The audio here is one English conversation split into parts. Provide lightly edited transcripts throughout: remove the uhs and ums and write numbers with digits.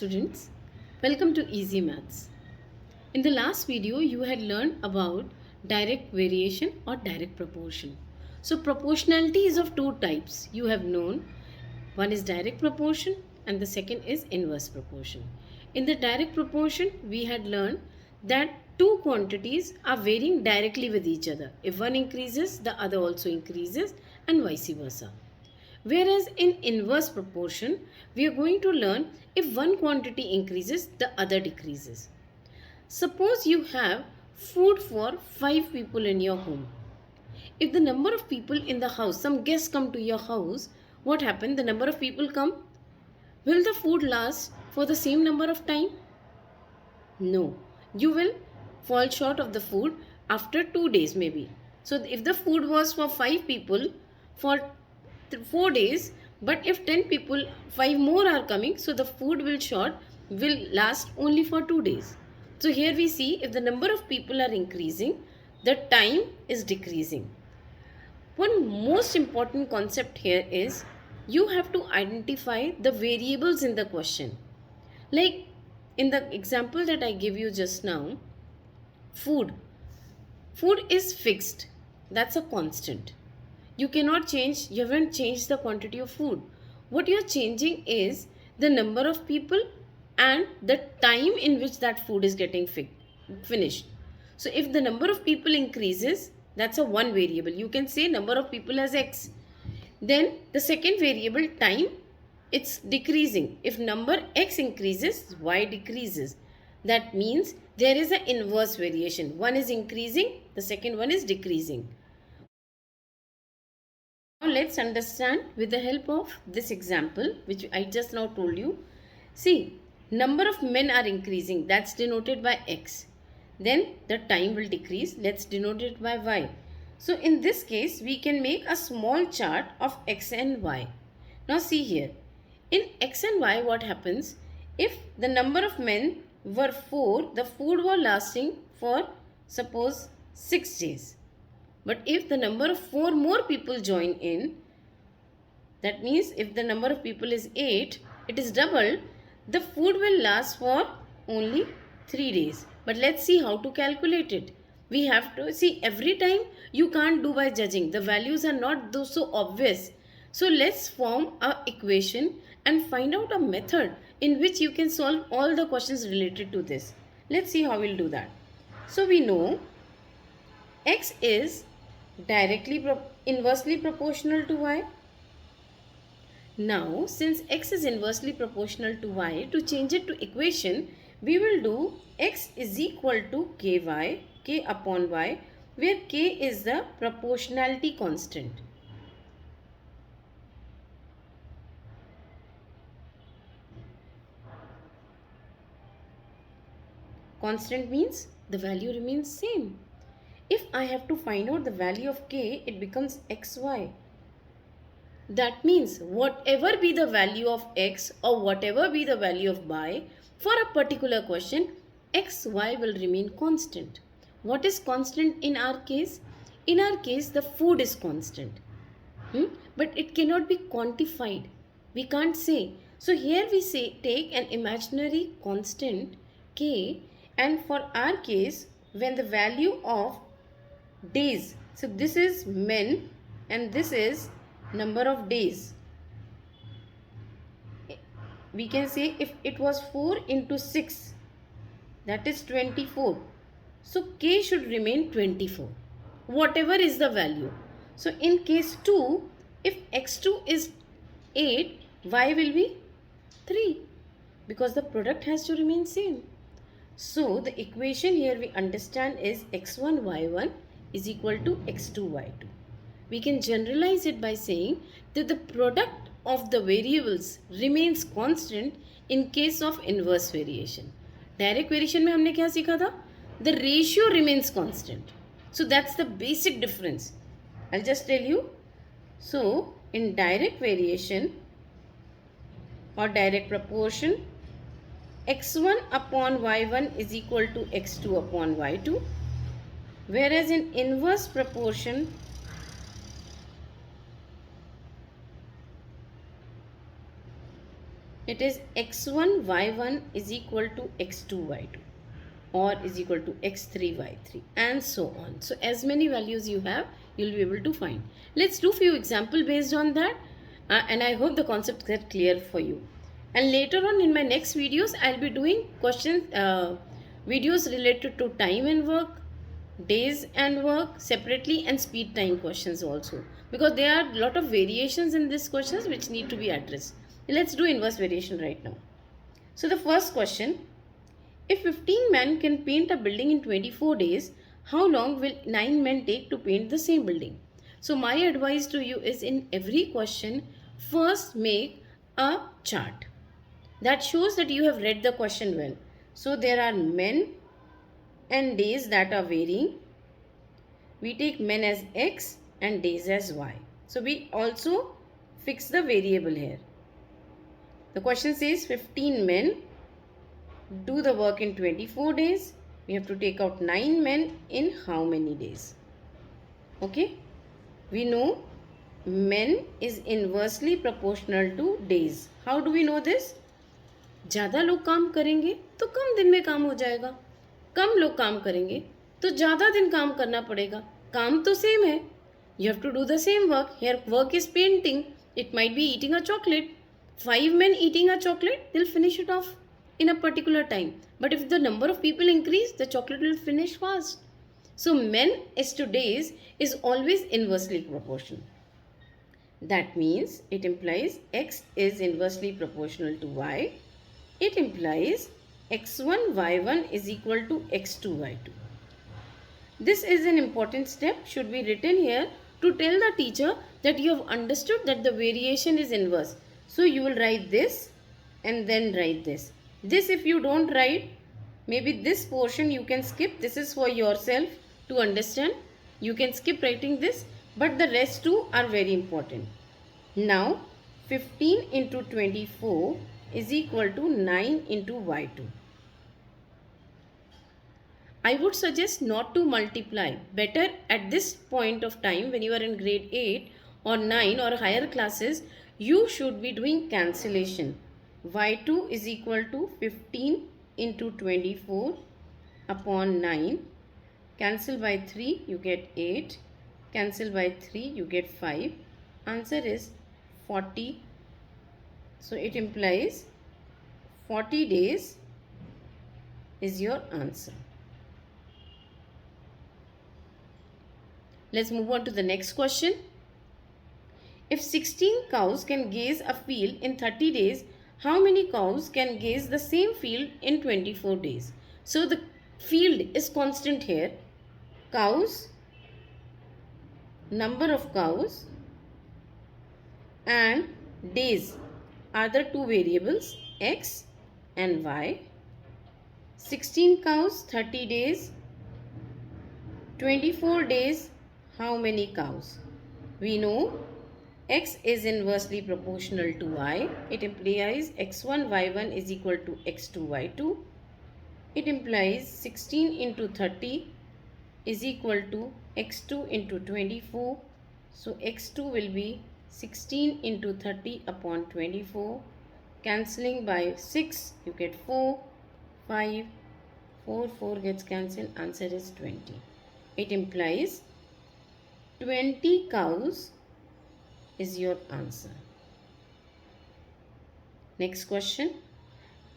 students, welcome to EasyMaths. In the last video you had learned about direct variation or direct proportion. So proportionality is of two types. You have known one is direct proportion and the second is inverse proportion. In the direct proportion we had learned that two quantities are varying directly with each other. If one increases, the other also increases and vice versa. Whereas in inverse proportion, we are going to learn if one quantity increases, the other decreases. Suppose you have food for 5 people in your home. If the number of people in the house, some guests come to your house, what happened? The number of people come. Will the food last for the same number of time? No. You will fall short of the food after 2 days maybe. So if the food was for 5 people for 4 days, but if 10 people, 5 more are coming, so the food will last only for 2 days. So here we see if the number of people are increasing, the time is decreasing. One most important concept here is you have to identify the variables in the question. Like in the example that I give you just now, food is fixed. That's a constant. You cannot change, you haven't changed the quantity of food. What you're changing is the number of people and the time in which that food is getting finished. So if the number of people increases, that's a one variable. You can say number of people as X. Then the second variable, time, it's decreasing. If number X increases, Y decreases. That means there is an inverse variation. One is increasing, the second one is decreasing. Now let's understand with the help of this example which I just now told you. See, number of men are increasing, that's denoted by X. Then the time will decrease, let's denote it by Y. So in this case we can make a small chart of X and Y. Now see here, in X and Y what happens? If the number of men were 4, the food was lasting for suppose 6 days. But if the number of 4 more people join in, that means if the number of people is 8, it is double, the food will last for only 3 days. But let's see how to calculate it. We have to see every time you can't do by judging. The values are not so obvious. So let's form an equation and find out a method in which you can solve all the questions related to this. Let's see how we'll do that. So we know X is inversely proportional to Y. Now since X is inversely proportional to Y, to change it to equation, we will do X is equal to K upon Y, where K is the proportionality constant. Constant means the value remains same. If I have to find out the value of K, it becomes XY. That means whatever be the value of X or whatever be the value of Y, for a particular question, XY will remain constant. What is constant in our case? In our case, the food is constant. But it cannot be quantified. We can't say. So here we say take an imaginary constant K, and for our case, when the value of days, so this is men and this is number of days, we can say if it was 4 into 6, that is 24. So K should remain 24, whatever is the value. So in case 2, if X2 is 8, Y will be 3 because the product has to remain same. So the equation here we understand is X1 Y1 is equal to X2 Y2. We can generalize it by saying that the product of the variables remains constant in case of inverse variation. Direct variation में हमने क्या सीखा था? The ratio remains constant. So that's the basic difference. I'll just tell you. So in direct variation or direct proportion, X1 upon Y1 is equal to X2 upon Y2. Whereas in inverse proportion, it is x1 y1 is equal to x2 y2 or is equal to x3 y3 and so on. So as many values you have, you'll be able to find. Let's do few example based on that and I hope the concepts get clear for you. And later on in my next videos, I'll be doing questions, videos related to time and work, days and work separately, and speed time questions also, because there are a lot of variations in these questions which need to be addressed. Let's do inverse variation right now. So the first question, if 15 men can paint a building in 24 days, how long will 9 men take to paint the same building? So my advice to you is, in every question, first make a chart that shows that you have read the question well. So there are men and days that are varying. We take men as x and days as y. So we also fix the variable here. The question says 15 men do the work in 24 days. We have to take out 9 men in how many days? Okay. We know men is inversely proportional to days. How do we know this? ज़्यादा लोग काम करेंगे तो कम दिन में काम हो जाएगा, कम लोग काम करेंगे तो ज़्यादा दिन काम करना पड़ेगा. काम तो सेम है. You have to do the same work. Here work is painting. It might be eating a chocolate. 5 men eating a chocolate, they'll finish it off in a particular time. But if the number of people increase, the chocolate will finish fast. So men is to days is always inversely proportional. That means it implies x is inversely proportional to y. It implies x1 y1 is equal to x2 y2. This is an important step, should be written here to tell the teacher that you have understood that the variation is inverse. So you will write this and then write this. This, if you don't write, maybe this portion you can skip. This is for yourself to understand. You can skip writing this, but the rest two are very important. Now 15 into 24 is equal to 9 into y2. I would suggest not to multiply. Better at this point of time, when you are in grade 8 or 9 or higher classes, you should be doing cancellation. y2 is equal to 15 into 24 upon 9. Cancel by 3, you get 8. Cancel by 3, you get 5. Answer is 40. So it implies 40 days is your answer. Let's move on to the next question. If 16 cows can graze a field in 30 days, how many cows can graze the same field in 24 days? So the field is constant here. Cows, number of cows, and days are the two variables, x and y. 16 cows, 30 days. 24 days, how many cows? We know x is inversely proportional to y. It implies x1 y1 is equal to x2 y2. It implies 16 into 30 is equal to x2 into 24. So x2 will be 16 into 30 upon 24. Cancelling by 6, you get 4, 5, 4 gets cancelled. Answer is 20. It implies 20 cows is your answer. Next question.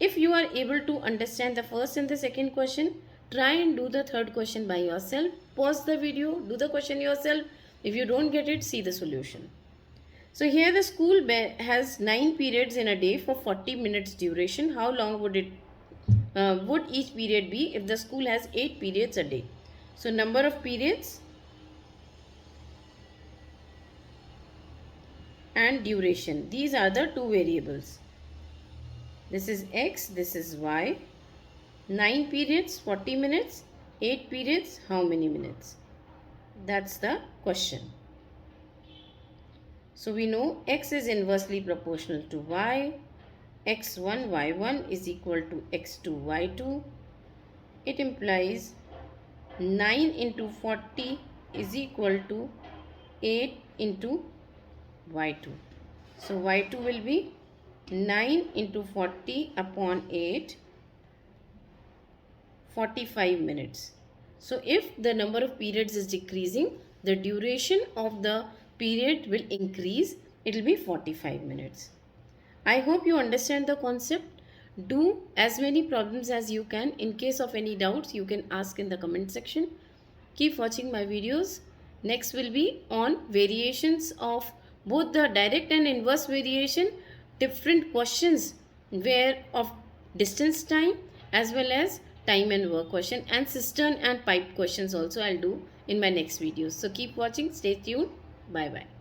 If you are able to understand the first and the second question, try and do the third question by yourself. Pause the video, do the question yourself. If you don't get it, see the solution. So here the school has 9 periods in a day for 40 minutes duration. How long would each period be if the school has 8 periods a day? So number of periods and duration. These are the two variables. This is x, this is y. 9 periods, 40 minutes. 8 periods, how many minutes? That's the question. So we know x is inversely proportional to y. x1 y1 is equal to x2 y2. It implies 9 into 40 is equal to 8 into y2. So y2 will be 9 into 40 upon 8, 45 minutes. So if the number of periods is decreasing, the duration of the period will increase. It will be 45 minutes. I hope you understand the concept. Do as many problems as you can. In case of any doubts, you can ask in the comment section. Keep watching my videos. Next will be on variations of both the direct and inverse variation, different questions where of distance time as well as time and work question, and cistern and pipe questions also I'll do in my next videos. So keep watching. Stay tuned. Bye bye.